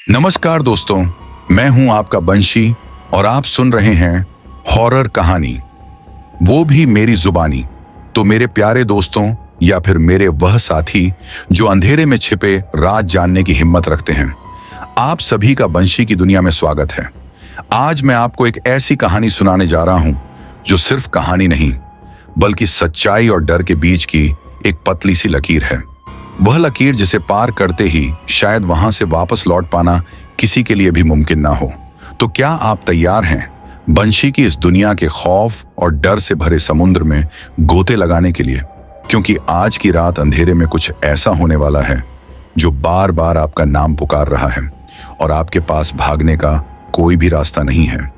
नमस्कार दोस्तों, मैं हूं आपका बंशी और आप सुन रहे हैं हॉरर कहानी, वो भी मेरी जुबानी। तो मेरे प्यारे दोस्तों या फिर मेरे वह साथी जो अंधेरे में छिपे राज जानने की हिम्मत रखते हैं, आप सभी का बंशी की दुनिया में स्वागत है। आज मैं आपको एक ऐसी कहानी सुनाने जा रहा हूं जो सिर्फ कहानी नहीं बल्कि सच्चाई और डर के बीच की एक पतली सी लकीर है। वह लकीर जिसे पार करते ही शायद वहां से वापस लौट पाना किसी के लिए भी मुमकिन ना हो। तो क्या आप तैयार हैं बंशी की इस दुनिया के खौफ और डर से भरे समुद्र में गोते लगाने के लिए? क्योंकि आज की रात अंधेरे में कुछ ऐसा होने वाला है जो बार बार आपका नाम पुकार रहा है और आपके पास भागने का कोई भी रास्ता नहीं है।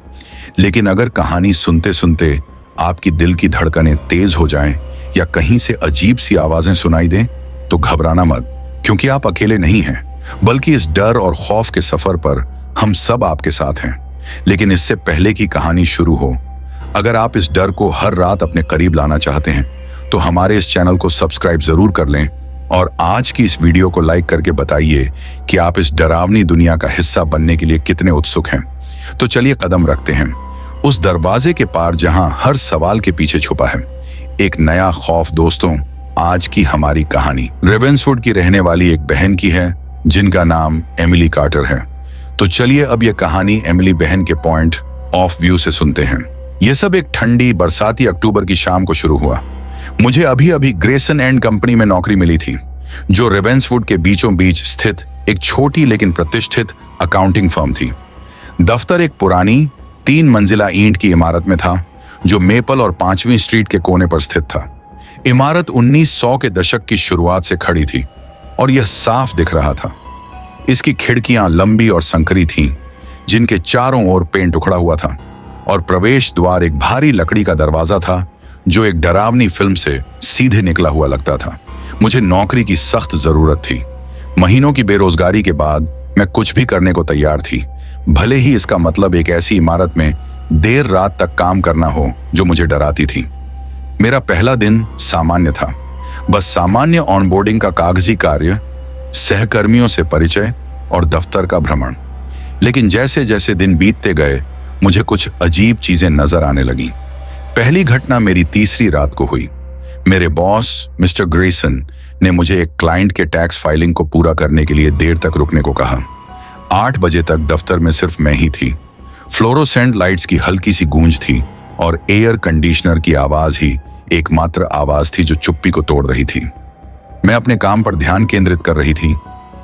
लेकिन अगर कहानी सुनते सुनते आपकी दिल की धड़कनें तेज हो जाएं या कहीं से अजीब सी आवाजें सुनाई दें, तो घबराना मत, क्योंकि आप अकेले नहीं हैं, बल्कि इस डर और खौफ के सफर पर हम सब आपके साथ हैं। लेकिन इससे पहले कि कहानी शुरू हो, अगर आप इस डर को हर रात अपने करीब लाना चाहते हैं तो हमारे इस चैनल को सब्सक्राइब जरूर कर लें और आज की इस वीडियो को लाइक करके बताइए कि आप इस डरावनी दुनिया का हिस्सा बनने के लिए कितने उत्सुक हैं। तो चलिए कदम रखते हैं उस दरवाजे के पार जहां हर सवाल के पीछे छुपा है एक नया खौफ। दोस्तों, आज की हमारी कहानी रेवेंसवुड की रहने वाली एक बहन की है जिनका नाम एमिली कार्टर है। तो चलिए अब यह कहानी एमिली बहन के पॉइंट ऑफ व्यू से सुनते हैं। यह सब एक ठंडी बरसाती अक्टूबर की शाम को शुरू हुआ। मुझे अभी अभी ग्रेसन एंड कंपनी में नौकरी मिली थी, जो रेवेंसवुड के बीचों बीच स्थित एक छोटी लेकिन प्रतिष्ठित अकाउंटिंग फर्म थी। दफ्तर एक पुरानी 3 मंजिला ईंट की इमारत में था जो मेपल और 5वीं स्ट्रीट के कोने पर स्थित था। इमारत 1900 के दशक की शुरुआत से खड़ी थी और यह साफ दिख रहा था। इसकी खिड़कियां लंबी और संकरी थीं, जिनके चारों ओर पेंट उखड़ा हुआ था, और प्रवेश द्वार एक भारी लकड़ी का दरवाजा था जो एक डरावनी फिल्म से सीधे निकला हुआ लगता था। मुझे नौकरी की सख्त जरूरत थी। महीनों की बेरोजगारी के बाद मैं कुछ भी करने को तैयार थी, भले ही इसका मतलब एक ऐसी इमारत में देर रात तक काम करना हो जो मुझे डराती थी। मेरा पहला दिन सामान्य था, बस सामान्य ऑनबोर्डिंग का कागजी कार्य, सहकर्मियों से परिचय और दफ्तर का भ्रमण। लेकिन जैसे जैसे दिन बीतते गए मुझे कुछ अजीब चीजें नजर आने लगीं। पहली घटना मेरी तीसरी रात को हुई। मेरे बॉस मिस्टर ग्रेसन ने मुझे एक क्लाइंट के टैक्स फाइलिंग को पूरा करने के लिए देर तक रुकने को कहा। 8 बजे तक दफ्तर में सिर्फ मैं ही थी। फ्लोरोसेंट लाइट्स की हल्की सी गूंज थी और एयर कंडीशनर की आवाज ही एकमात्र आवाज थी जो चुप्पी को तोड़ रही थी। मैं अपने काम पर ध्यान केंद्रित कर रही थी,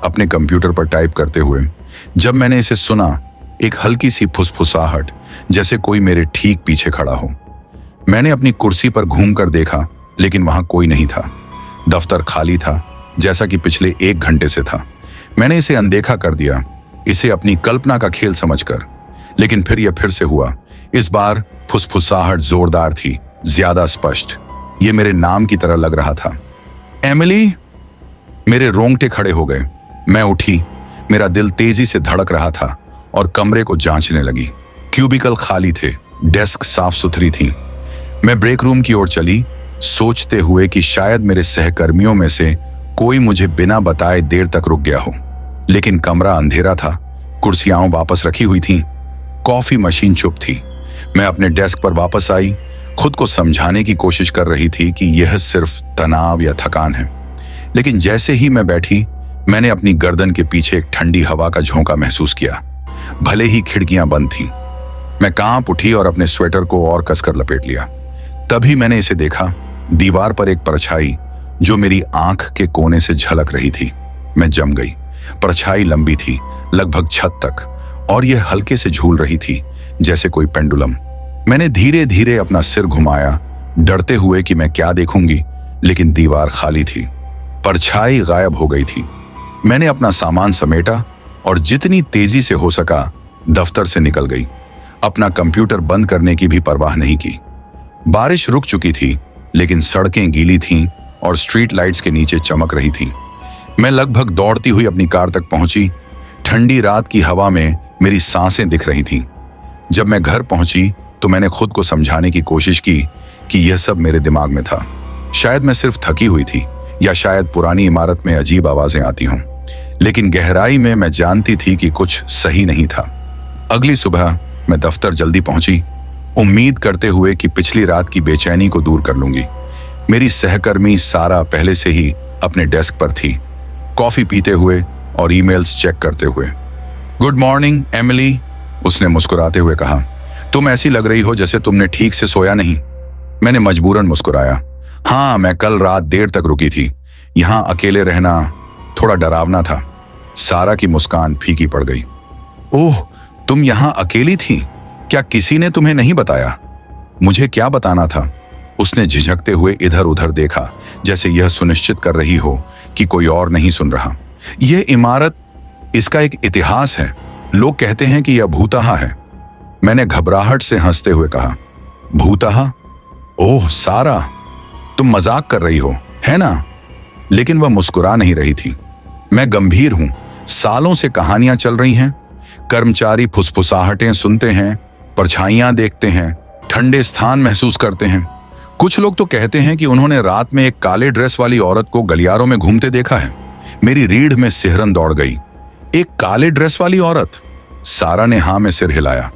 अपने कंप्यूटर पर टाइप करते हुए, जब मैंने इसे सुना। एक हल्की सी फुसफुसाहट, जैसे कोई मेरे ठीक पीछे खड़ा हो। मैंने अपनी कुर्सी पर घूमकर देखा, लेकिन वहां कोई नहीं था। दफ्तर खाली था, जैसा कि पिछले 1 घंटे से था। मैंने इसे अनदेखा कर दिया, इसे अपनी कल्पना का खेल समझकर। लेकिन फिर यह फिर से हुआ। इस बार फुसफुसाहट जोरदार थी, ज्यादा स्पष्ट। यह मेरे नाम की तरह लग रहा था, एमिली। मेरे रोंगटे खड़े हो गए। मैं उठी, मेरा दिल तेजी से धड़क रहा था और कमरे को जांचने लगी। क्यूबिकल खाली थे, डेस्क साफ सुथरी थी। मैं ब्रेक रूम की ओर चली, सोचते हुए कि शायद मेरे सहकर्मियों में से कोई मुझे बिना बताए देर तक रुक गया हो। लेकिन कमरा अंधेरा था, कुर्सियां वापस रखी हुई थीं, कॉफी मशीन चुप थी। मैं अपने डेस्क पर वापस आई, खुद को समझाने की कोशिश कर रही थी कि यह सिर्फ तनाव या थकान है। लेकिन जैसे ही मैं बैठी, मैंने अपनी गर्दन के पीछे एक ठंडी हवा का झोंका महसूस किया, भले ही खिड़कियां बंद थीं। मैं कांप उठी और अपने स्वेटर को और कसकर लपेट लिया। तभी मैंने इसे देखा, दीवार पर एक परछाई जो मेरी आंख के कोने से झलक रही थी। मैं जम गई। परछाई लंबी थी, लगभग छत तक, और यह हल्के से झूल रही थी, जैसे कोई पेंडुलम। मैंने धीरे धीरे अपना सिर घुमाया, डरते हुए कि मैं क्या देखूंगी, लेकिन दीवार खाली थी, परछाई गायब हो गई थी। मैंने अपना सामान समेटा और जितनी तेजी से हो सका दफ्तर से निकल गई, अपना कंप्यूटर बंद करने की भी परवाह नहीं की। बारिश रुक चुकी थी, लेकिन सड़कें गीली थीं और स्ट्रीट लाइट्स के नीचे चमक रही थीं। मैं लगभग दौड़ती हुई अपनी कार तक पहुंची। ठंडी रात की हवा में मेरी सांसें दिख रही थीं। जब मैं घर पहुंची तो मैंने खुद को समझाने की कोशिश की कि यह सब मेरे दिमाग में था। शायद मैं सिर्फ थकी हुई थी, या शायद पुरानी इमारत में अजीब आवाजें आती हों। लेकिन गहराई में मैं जानती थी कि कुछ सही नहीं था। अगली सुबह मैं दफ्तर जल्दी पहुंची, उम्मीद करते हुए कि पिछली रात की बेचैनी को दूर कर लूंगी। मेरी सहकर्मी सारा पहले से ही अपने डेस्क पर थी, कॉफी पीते हुए और ईमेल्स चेक करते हुए। गुड मॉर्निंग एमिली, उसने मुस्कुराते हुए कहा। तुम ऐसी लग रही हो जैसे तुमने ठीक से सोया नहीं। मैंने मजबूरन मुस्कुराया। हाँ, मैं कल रात देर तक रुकी थी। यहाँ अकेले रहना थोड़ा डरावना था। सारा की मुस्कान फीकी पड़ गई। ओह, तुम यहाँ अकेली थी? क्या किसी ने तुम्हें नहीं बताया? मुझे क्या बताना था? उसने झिझकते हुए इधर उधर देखा, जैसे यह सुनिश्चित कर रही हो कि कोई और नहीं सुन रहा। यह इमारत, इसका एक इतिहास है। लोग कहते हैं कि यह भूतहा है। मैंने घबराहट से हंसते हुए कहा। भूतहा? ओह सारा, तुम मजाक कर रही हो, है ना? लेकिन वह मुस्कुरा नहीं रही थी। मैं गंभीर हूं। सालों से कहानियां चल रही हैं। कर्मचारी फुसफुसाहटें सुनते हैं, परछाइयां देखते हैं, ठंडे स्थान महसूस करते हैं। कुछ लोग तो कहते हैं कि उन्होंने रात में एक काले ड्रेस वाली औरत को गलियारों में घूमते देखा है। मेरी रीढ़ में सिहरन दौड़ गई। एक काले ड्रेस वाली औरत? सारा ने हाँ में सिर हिलाया।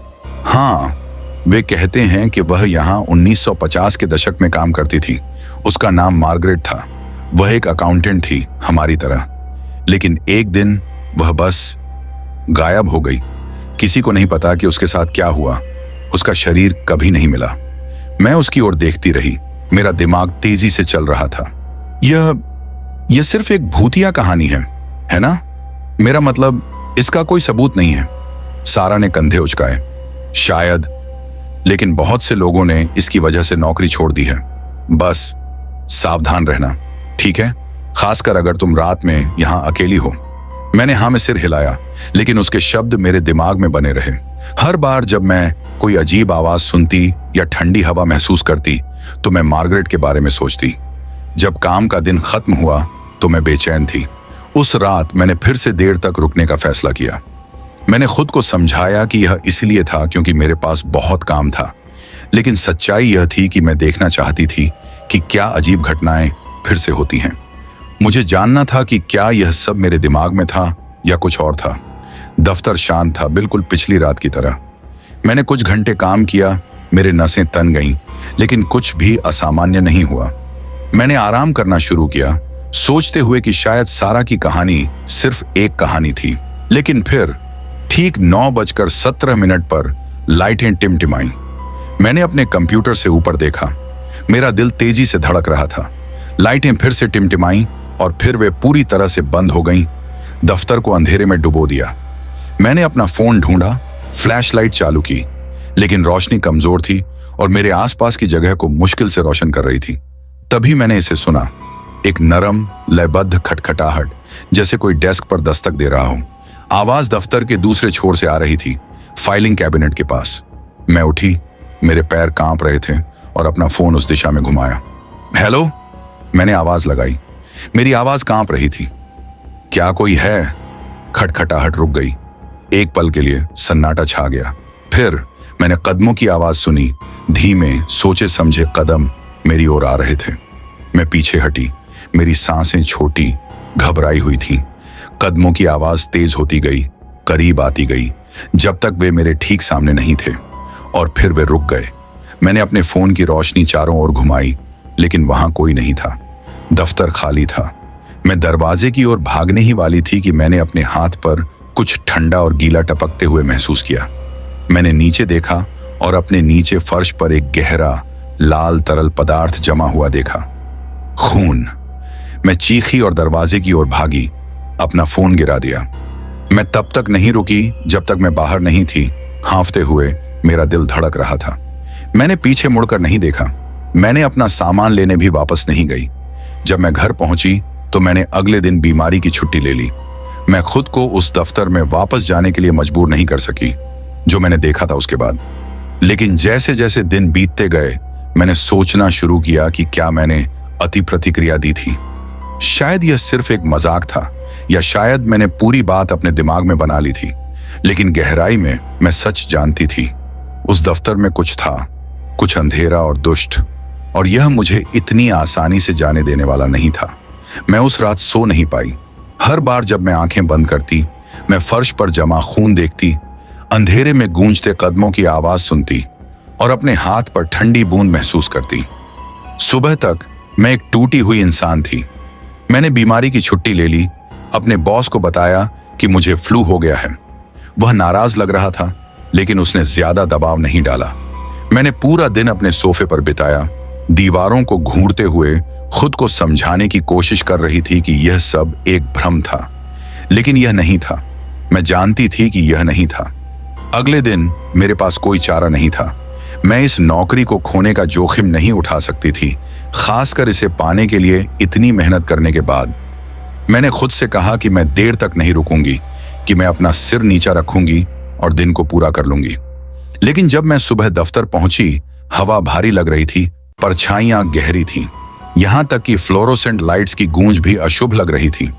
हाँ, वे कहते हैं कि वह यहाँ 1950 के दशक में काम करती थी। उसका नाम मार्गरेट था। वह एक अकाउंटेंट थी, हमारी तरह। लेकिन एक दिन वह बस गायब हो गई। किसी को नहीं पता कि उसके साथ क्या हुआ। उसका शरीर कभी नहीं मिला। मैं उसकी ओर देखती रही। मेरा दिमाग तेजी से चल रहा था। यह सिर्फ एक भूतिया कहानी है ना? मेरा मतलब, इसका कोई सबूत नहीं है। सारा ने कंधे उचकाए। शायद, लेकिन बहुत से लोगों ने इसकी वजह से नौकरी छोड़ दी है। बस सावधान रहना, ठीक है? खासकर अगर तुम रात में यहां अकेली हो। मैंने हाँ में सिर हिलाया, लेकिन उसके शब्द मेरे दिमाग में बने रहे। हर बार जब मैं कोई अजीब आवाज सुनती या ठंडी हवा महसूस करती तो मैं मार्गरेट के बारे में सोचती। जब काम का दिन खत्म हुआ तो मैं बेचैन थी। उस रात मैंने फिर से देर तक रुकने का फैसला किया। मैंने खुद को समझाया कि यह इसलिए था क्योंकि मेरे पास बहुत काम था, लेकिन सच्चाई यह थी कि मैं देखना चाहती थी कि क्या अजीब घटनाएं फिर से होती हैं। मुझे जानना था कि क्या यह सब मेरे दिमाग में था या कुछ और था। दफ्तर शांत था, बिल्कुल पिछली रात की तरह। मैंने कुछ घंटे काम किया, मेरे नसें तन गईं, लेकिन कुछ भी असामान्य नहीं हुआ। मैंने आराम करना शुरू किया, सोचते हुए कि शायद सारा की कहानी सिर्फ एक कहानी थी। लेकिन फिर ठीक 9:17 पर लाइटें टिमटिमाईं। मैंने अपने कंप्यूटर से ऊपर देखा। मेरा दिल तेजी से धड़क रहा था। लाइटें फिर से टिमटिमाईं और फिर वे पूरी तरह से बंद हो गईं। दफ्तर को अंधेरे में डुबो दिया। मैंने अपना फोन ढूंढा, फ्लैशलाइट चालू की, लेकिन रोशनी कमजोर थी और मेरे आसपास की जगह को मुश्किल से रोशन कर रही थी। तभी मैंने इसे सुना, एक नरम लयबद्ध खटखटाहट, जैसे कोई डेस्क पर दस्तक दे रहा हो। आवाज दफ्तर के दूसरे छोर से आ रही थी, फाइलिंग कैबिनेट के पास। मैं उठी, मेरे पैर कांप रहे थे और अपना फोन उस दिशा में घुमाया। हेलो, मैंने आवाज लगाई। मेरी आवाज कांप रही थी। क्या कोई है? खटखटाहट रुक गई। एक पल के लिए सन्नाटा छा गया। फिर मैंने कदमों की आवाज सुनी। धीमे, सोचे समझे कदम मेरी ओर आ रहे थे। मैं पीछे हटी। मेरी सांसें छोटी, घबराई हुई थीं। कदमों की आवाज तेज होती गई, करीब आती गई, जब तक वे मेरे ठीक सामने नहीं थे। और फिर वे रुक गए। मैंने अपने फोन की रोशनी चारों ओर घुमाई, लेकिन वहां कोई नहीं था। दफ्तर खाली था। मैं दरवाजे की ओर भागने ही वाली थी कि मैंने अपने हाथ पर कुछ ठंडा और गीला टपकते हुए महसूस किया। मैंने नीचे देखा और अपने नीचे फर्श पर एक गहरा लाल तरल पदार्थ जमा हुआ देखा। खून। मैं चीखी और दरवाजे की ओर भागी, अपना फोन गिरा दिया। मैं तब तक नहीं रुकी जब तक मैं बाहर नहीं थी। हांफते हुए मेरा दिल धड़क रहा था। मैंने पीछे मुड़कर नहीं देखा। मैंने अपना सामान लेने भी वापस नहीं गई। जब मैं घर पहुंची तो मैंने अगले दिन बीमारी की छुट्टी ले ली। मैं खुद को उस दफ्तर में वापस जाने के लिए मजबूर नहीं कर सकी जो मैंने देखा था उसके बाद। लेकिन जैसे जैसे दिन बीतते गए, मैंने सोचना शुरू किया कि क्या मैंने अति प्रतिक्रिया दी थी। शायद यह सिर्फ एक मजाक था, या शायद मैंने पूरी बात अपने दिमाग में बना ली थी। लेकिन गहराई में मैं सच जानती थी, उस दफ्तर में कुछ था, कुछ अंधेरा और दुष्ट, और यह मुझे इतनी आसानी से जाने देने वाला नहीं था। मैं उस रात सो नहीं पाई। हर बार जब मैं आंखें बंद करती, मैं फर्श पर जमा खून देखती, अंधेरे में गूंजते कदमों की आवाज सुनती और अपने हाथ पर ठंडी बूंद महसूस करती। सुबह तक मैं एक टूटी हुई इंसान थी। मैंने बीमारी की छुट्टी ले ली, अपने बॉस को बताया कि मुझे फ्लू हो गया है। वह नाराज लग रहा था, लेकिन उसने ज्यादा दबाव नहीं डाला। मैंने पूरा दिन अपने सोफे पर बिताया, दीवारों को घूरते हुए खुद को समझाने की कोशिश कर रही थी कि यह सब एक भ्रम था, लेकिन यह नहीं था। मैं जानती थी कि यह नहीं था। अगले दिन मेरे पास कोई चारा नहीं था। मैं इस नौकरी को खोने का जोखिम नहीं उठा सकती थी, खासकर इसे पाने के लिए इतनी मेहनत करने के बाद। मैंने खुद से कहा कि मैं देर तक नहीं रुकूंगी, कि मैं अपना सिर नीचा रखूंगी और दिन को पूरा कर लूंगी। लेकिन जब मैं सुबह दफ्तर पहुंची, हवा भारी लग रही थी, परछाइयां गहरी थीं, यहां तक कि फ्लोरोसेंट लाइट्स की गूंज भी अशुभ लग रही थी।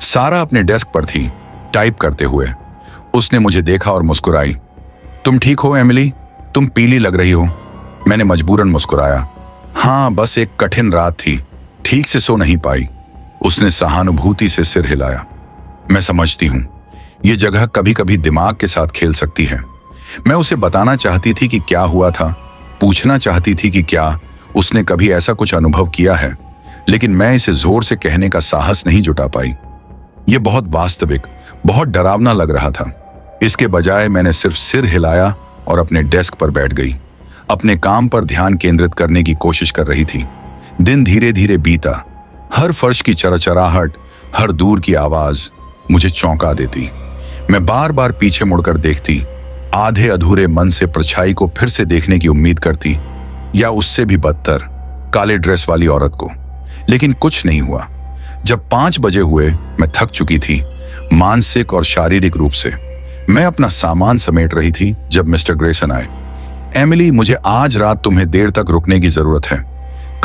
सारा अपने डेस्क पर थी, टाइप करते हुए। उसने मुझे देखा और मुस्कुराई। तुम ठीक हो एमिली? तुम पीली लग रही हो। मैंने मजबूरन मुस्कुराया। हाँ, बस एक कठिन रात थी, ठीक से सो नहीं पाई। उसने सहानुभूति से सिर हिलाया। मैं समझती हूं, ये जगह कभी कभी दिमाग के साथ खेल सकती है। मैं उसे बताना चाहती थी कि क्या हुआ था, पूछना चाहती थी कि क्या उसने कभी ऐसा कुछ अनुभव किया है, लेकिन मैं इसे जोर से कहने का साहस नहीं जुटा पाई। यह बहुत वास्तविक, बहुत डरावना लग रहा था। इसके बजाय मैंने सिर्फ सिर हिलाया और अपने डेस्क पर बैठ गई। अपने काम पर ध्यान केंद्रित करने की कोशिश कर रही थी। दिन धीरे धीरे बीता। हर फर्श की चरचराहट, हर दूर की आवाज मुझे चौंका देती। मैं बार बार पीछे मुड़कर देखती, आधे अधूरे मन से परछाई को फिर से देखने की उम्मीद करती, या उससे भी बदतर, काले ड्रेस वाली औरत को। लेकिन कुछ नहीं हुआ। जब 5 बजे हुए, मैं थक चुकी थी, मानसिक और शारीरिक रूप से। मैं अपना सामान समेट रही थी जब मिस्टर ग्रेसन आए। एमिली, मुझे आज रात तुम्हें देर तक रुकने की जरूरत है।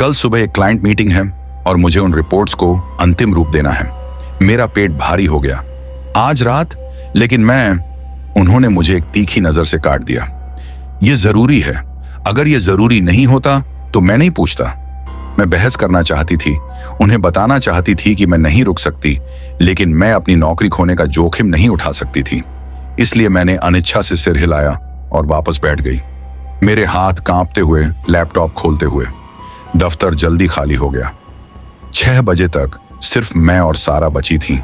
कल सुबह एक क्लाइंट मीटिंग है और मुझे उन रिपोर्ट्स को अंतिम रूप देना है। मेरा पेट भारी हो गया। आज रात? लेकिन उन्होंने मुझे एक तीखी नजर से काट दिया। यह जरूरी है। अगर यह जरूरी नहीं होता तो मैं नहीं पूछता। मैं बहस करना चाहती थी, उन्हें बताना चाहती थी कि मैं नहीं रुक सकती, लेकिन मैं अपनी नौकरी खोने का जोखिम नहीं उठा सकती थी। इसलिए मैंने अनिच्छा से सिर हिलाया और वापस बैठ गई, मेरे हाथ कांपते हुए, लैपटॉप खोलते हुए। दफ्तर जल्दी खाली हो गया। 6 बजे तक सिर्फ मैं और सारा बची थी।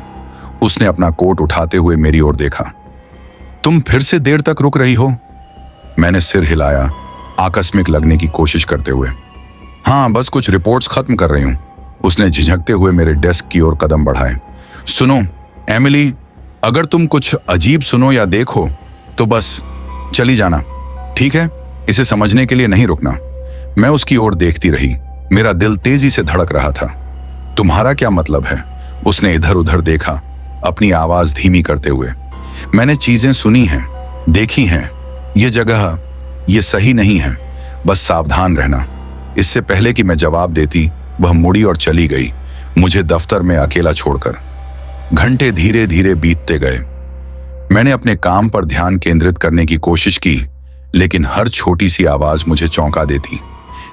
उसने अपना कोट उठाते हुए मेरी ओर देखा। तुम फिर से देर तक रुक रही हो? मैंने सिर हिलाया, आकस्मिक लगने की कोशिश करते हुए। हाँ, बस कुछ रिपोर्ट्स खत्म कर रही हूं। उसने झिझकते हुए मेरे डेस्क की ओर कदम बढ़ाए। सुनो एमिली, अगर तुम कुछ अजीब सुनो या देखो तो बस चली जाना, ठीक है? इसे समझने के लिए नहीं रुकना। मैं उसकी ओर देखती रही, मेरा दिल तेजी से धड़क रहा था। तुम्हारा क्या मतलब है? उसने इधर उधर देखा, अपनी आवाज धीमी करते हुए। मैंने चीजें सुनी हैं, देखी हैं। ये जगह, ये सही नहीं है, बस सावधान रहना। इससे पहले कि मैं जवाब देती, वह मुड़ी और चली गई, मुझे दफ्तर में अकेला छोड़कर। घंटे धीरे धीरे बीतते गए। मैंने अपने काम पर ध्यान केंद्रित करने की कोशिश की, लेकिन हर छोटी सी आवाज मुझे चौंका देती।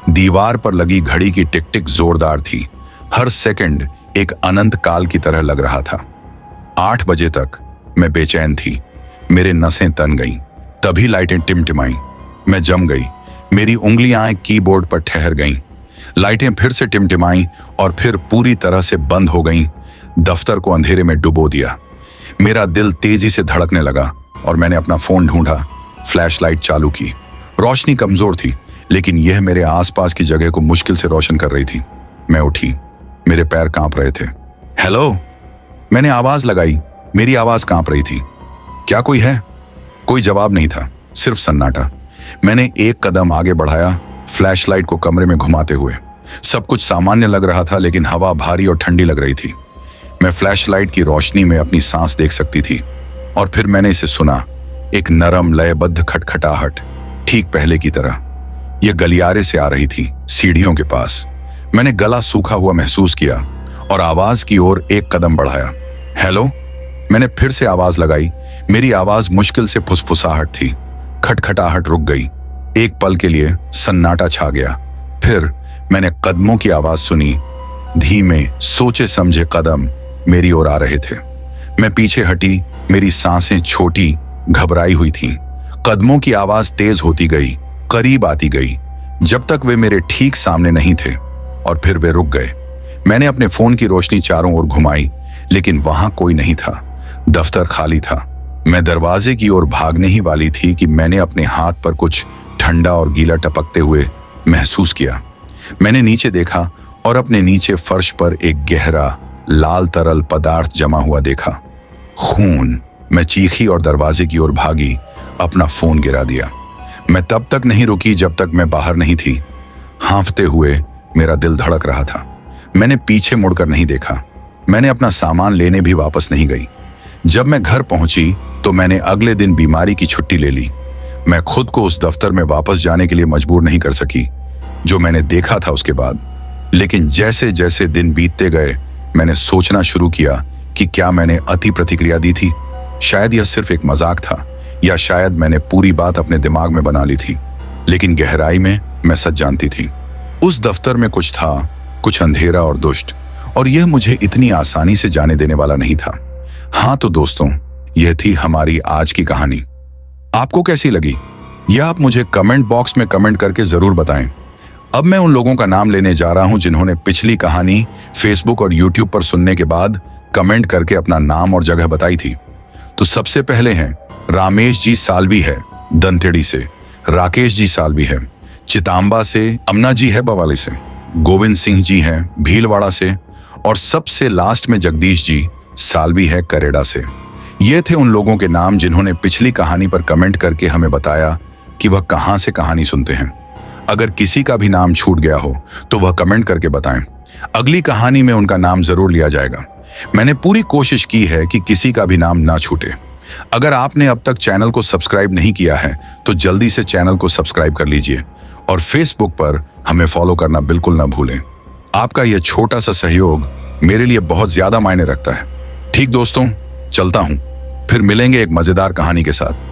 दीवार पर लगी घड़ी की टिक टिक जोरदार थी। हर सेकंड एक अनंत काल की तरह लग रहा था। 8 बजे तक मैं बेचैन थी, मेरे नसें तन गईं। तभी लाइटें टिमटिमाई। मैं जम गई, मेरी उंगलियां कीबोर्ड पर ठहर गईं। लाइटें फिर से टिमटिमाई और फिर पूरी तरह से बंद हो गईं। दफ्तर को अंधेरे में डुबो दिया। मेरा दिल तेजी से धड़कने लगा और मैंने अपना फोन ढूंढा, फ्लैशलाइट चालू की। रोशनी कमजोर थी, लेकिन यह मेरे आसपास की जगह को मुश्किल से रोशन कर रही थी। मैं उठी, मेरे पैर कांप रहे थे। हेलो, मैंने आवाज लगाई। मेरी आवाज कांप रही थी। क्या कोई है? कोई जवाब नहीं था, सिर्फ सन्नाटा। मैंने एक कदम आगे बढ़ाया, फ्लैशलाइट को कमरे में घुमाते हुए। सब कुछ सामान्य लग रहा था, लेकिन हवा भारी और ठंडी लग रही थी। मैं फ्लैशलाइट की रोशनी में अपनी सांस देख सकती थी। और फिर मैंने इसे सुना, एक नरम लयबद्ध खटखटाहट, ठीक पहले की तरह। यह गलियारे से आ रही थी, सीढ़ियों के पास। मैंने गला सूखा हुआ महसूस किया और आवाज की ओर एक कदम बढ़ाया। हेलो, मैंने फिर से आवाज लगाई। मेरी आवाज मुश्किल से फुसफुसाहट थी। खटखटाहट रुक गई। एक पल के लिए सन्नाटा छा गया। फिर मैंने कदमों की आवाज सुनी, धीमे, सोचे समझे कदम, मेरी ओर आ रहे थे। मैं पीछे हटी, मेरी सांसें छोटी, घबराई हुई थीं। कदमों की आवाज तेज होती गई, करीब आती गई, जब तक वे मेरे ठीक सामने नहीं थे, और फिर वे रुक गए। मैंने अपने फोन की रोशनी चारों ओर घुमाई, लेकिन वहां कोई नहीं था। दफ्तर खाली था। मैं दरवाजे की ओर भागने ही वाली थी कि मैंने अपने हाथ पर कुछ ठंडा और गीला टपकते हुए महसूस किया। मैंने नीचे देखा और अपने नीचे फर्श पर एक गहरा लाल तरल पदार्थ जमा हुआ देखा। खून। मैं चीखी और दरवाजे की ओर भागी, अपना फोन गिरा दिया। मैं तब तक नहीं रुकी जब तक मैं बाहर नहीं थी। हांफते हुए मेरा दिल धड़क रहा था। मैंने पीछे मुड़कर नहीं देखा। मैंने अपना सामान लेने भी वापस नहीं गई। जब मैं घर पहुंची तो मैंने अगले दिन बीमारी की छुट्टी ले ली। मैं खुद को उस दफ्तर में वापस जाने के लिए मजबूर नहीं कर सकी जो मैंने देखा था उसके बाद। लेकिन जैसे जैसे दिन बीतते गए, मैंने सोचना शुरू किया कि क्या मैंने अति प्रतिक्रिया दी थी। शायद यह सिर्फ एक मजाक था, या शायद मैंने पूरी बात अपने दिमाग में बना ली थी। लेकिन गहराई में मैं सच जानती थी। उस दफ्तर में कुछ था, कुछ अंधेरा और दुष्ट, और यह मुझे इतनी आसानी से जाने देने वाला नहीं था। हाँ तो दोस्तों, यह थी हमारी आज की कहानी। आपको कैसी लगी यह आप मुझे कमेंट बॉक्स में कमेंट करके जरूर बताएं। अब मैं उन लोगों का नाम लेने जा रहा हूं जिन्होंने पिछली कहानी फेसबुक और यूट्यूब पर सुनने के बाद कमेंट करके अपना नाम और जगह बताई थी। तो सबसे पहले हैं रामेश जी सालवी है दंतेड़ी से, राकेश जी सालवी है चितांबा से, अमना जी है बवाली से, गोविंद सिंह जी हैं भीलवाड़ा से, और सबसे लास्ट में जगदीश जी सालवी है करेड़ा से। ये थे उन लोगों के नाम जिन्होंने पिछली कहानी पर कमेंट करके हमें बताया कि वह कहां से कहानी सुनते हैं। अगर किसी का भी नाम छूट गया हो तो वह कमेंट करके बताएं। अगली कहानी में उनका नाम जरूर लिया जाएगा। मैंने पूरी कोशिश की है कि किसी का भी नाम ना छूटे। अगर आपने अब तक चैनल को सब्सक्राइब नहीं किया है तो जल्दी से चैनल को सब्सक्राइब कर लीजिए, और फेसबुक पर हमें फॉलो करना बिल्कुल ना भूलें। आपका यह छोटा सा सहयोग मेरे लिए बहुत ज्यादा मायने रखता है। ठीक दोस्तों, चलता हूं, फिर मिलेंगे एक मजेदार कहानी के साथ।